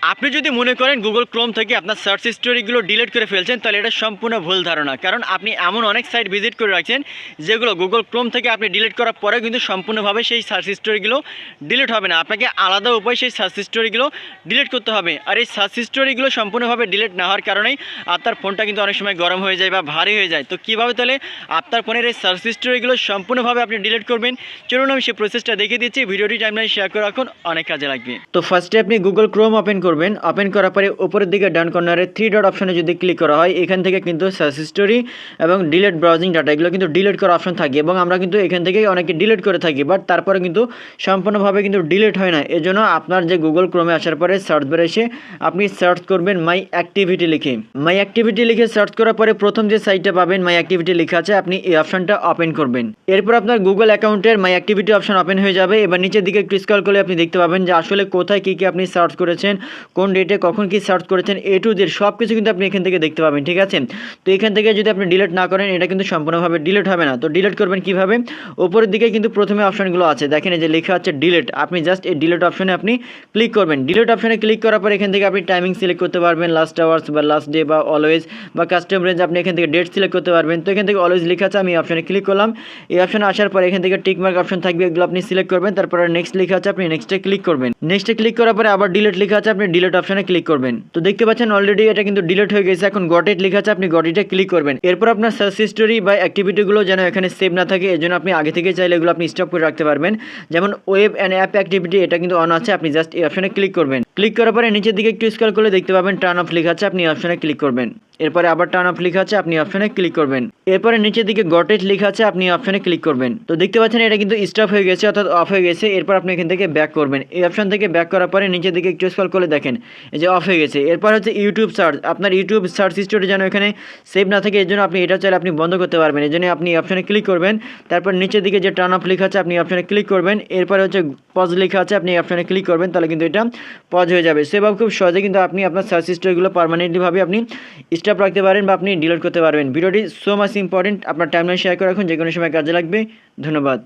আপনি যদি মনে করেন গুগল ক্রোম থেকে আপনার সার্চ হিস্টোরিগুলো ডিলিট করে ফেলছেন, তাহলে এটা সম্পূর্ণ ভুল ধারণা। কারণ আপনি এমন অনেক সাইট ভিজিট করে রাখছেন যেগুলো গুগল ক্রোম থেকে আপনি ডিলিট করার পরেও কিন্তু সম্পূর্ণভাবে সেই সার্চ হিস্টোরিগুলো ডিলিট হবে না। আপনাকে আলাদা উপায় সেই সার্চ হিস্টোরিগুলো ডিলিট করতে হবে। আর এই সার্চ হিস্টোরিগুলো সম্পূর্ণভাবে ডিলিট না হওয়ার কারণেই আপনার ফোনটা কিন্তু অনেক সময় গরম হয়ে যায় বা ভারী হয়ে যায়। তো কীভাবে তাহলে আপনার ফোনের এই সার্চ হিস্টোরিগুলো সম্পূর্ণভাবে আপনি ডিলিট করবেন, চলুন আমি সেই প্রসেসটা দেখিয়ে দিচ্ছি। ভিডিওটি টাইমলাইনে শেয়ার করে রাখুন, অনেক কাজে লাগবে। তো ফার্স্টে আপনি গুগল ক্রোম ওপেন করবেন। ওপেন করার পরে উপরের দিকে ডান কর্নারে 3 ডট অপশনে যদি ক্লিক করা হয়, এখান থেকে কিন্তু সার্চ হিস্টোরি এবং ডিলিট ব্রাউজিং ডাটা এগুলো কিন্তু ডিলিট করার অপশন থাকে এবং আমরা কিন্তু এখান থেকে অনেকে ডিলিট করে থাকি, বাট তারপরে কিন্তু সম্পূর্ণভাবে কিন্তু ডিলিট হয় না। এজন্য আপনার যে গুগল ক্রোমে আসার পরে সার্চ বারে এসে আপনি সার্চ করবেন মাই অ্যাক্টিভিটি লিখে। মাই অ্যাক্টিভিটি লিখে সার্চ করার পরে প্রথম যে সাইটটা পাবেন মাই অ্যাক্টিভিটি লেখা আছে, আপনি এই অপশনটা ওপেন করবেন। এরপর আপনার গুগল অ্যাকাউন্টের মাই অ্যাক্টিভিটি অপশন ওপেন হয়ে যাবে। এবার নিচের দিকে একটু স্ক্রল করলে আপনি দেখতে পাবেন যে আসলে কোথায় কী আপনি সার্চ করেছেন, কোন ডেটে কখন কি সার্চ করেছেন, এ টু জেড সব কিছু কিন্তু আপনি এখান থেকে দেখতে পাবেন, ঠিক আছে। তো এখান থেকে যদি আপনি ডিলিট না করেন, এটা কিন্তু সম্পূর্ণভাবে ডিলিট হবে না। তো ডিলিট করবেন কিভাবে? উপরের দিকে কিন্তু প্রথমে অপশনগুলো আছে, দেখেন এই যে লেখা আছে ডিলিট। আপনি জাস্ট এই ডিলিট অপশনে আপনি ক্লিক করবেন। ডিলিট অপশনে ক্লিক করার পর এখান থেকে আপনি টাইমিং সিলেক্ট করতে পারবেন, লাস্ট আওয়ার্স বা লাস্ট ডে বা অলওয়েজ বা কাস্টম রেঞ্জ, আপনি এখান থেকে ডেট সিলেক্ট করতে পারবেন। তো এখান থেকে অলওয়েজ লেখা আছে, আমি অপশনে ক্লিক করলাম। এই অপশনে আসার পর এখান থেকে টিক মার্ক অপশন থাকবে, এগুলো আপনি সিলেক্ট করবেন। তারপরে নেক্সট লেখা আছে, আপনি নেক্সটে ক্লিক করবেন। নেক্সটে ক্লিক করার পরে আবার ডিলিট লেখা আছে, আপনি ডিলিট অপশনে ক্লিক করবেন। তো দেখতে পাচ্ছেন অলরেডি এটা কিন্তু ডিলিট হয়ে গেছে। এখন গট ইট লেখা আছে, আপনি গট ইটে ক্লিক করবেন। এরপর আপনার সার্চ হিস্টোরি বা অ্যাক্টিভিটিগুলো যেন এখানে সেভ না থাকে, এজন্য আপনি আগে থেকে চাইলে এগুলো আপনি স্টপ করে রাখতে পারবেন। যেমন ওয়েব অ্যান্ড অ্যাপ অ্যাক্টিভিটি, এটা কিন্তু অন আছে, আপনি জাস্ট এই অপশনে ক্লিক করবেন। ক্লিক করার পরে নিচের দিকে একটু স্ক্রল করলে দেখতে পাবেন টার্ন অফ লেখা আছে, আপনি অপশনে ক্লিক করবেন। এরপরে আবার টার্ন অফ লেখা আছে, আপনি অপশনে ক্লিক করবেন। এরপরে নিচের দিকে গট ইট লেখা আছে, আপনি অপশনে ক্লিক করবেন। তো দেখতে পাচ্ছেন এটা কিন্তু স্টপ হয়ে গেছে, অর্থাৎ অফ হয়ে গেছে। এরপর আপনি এখান থেকে ব্যাক করবেন। এই অপশন থেকে ব্যাক করার পরে নিচের দিকে একটু স্ক্রল করলে দেখেন এই যে অফ হয়ে গেছে। এরপর হচ্ছে ইউটিউব সার্চ, আপনার ইউটিউব সার্চ হিস্টোরি যেন এখানে সেভ না থাকে, এর জন্য আপনি এটা চাইলে আপনি বন্ধ করতে পারবেন। এই জন্য আপনি অপশনে ক্লিক করবেন। তারপর নিচের দিকে যে টার্ন অফ লেখা আছে, আপনি অপশনে ক্লিক করবেন। এরপরে হচ্ছে পজ লেখা আছে, আপনি অপশনে ক্লিক করবেন, তাহলে কিন্তু এটা পজ হয়ে যাবে। সেভাবে খুব সহজে কিন্তু আপনি আপনার সার্চ হিস্টোরিগুলো পার্মানেন্টলিভাবে আপনি স্টপ রাখতে পারেন বা আপনি ডিলিট করতে পারবেন। ভিডিওটি সো মাচ ইম্পর্টেন্ট, আপনার টাইমলাইন শেয়ার করে রাখুন, যে কোনো সময় কাজে লাগবে। ধন্যবাদ।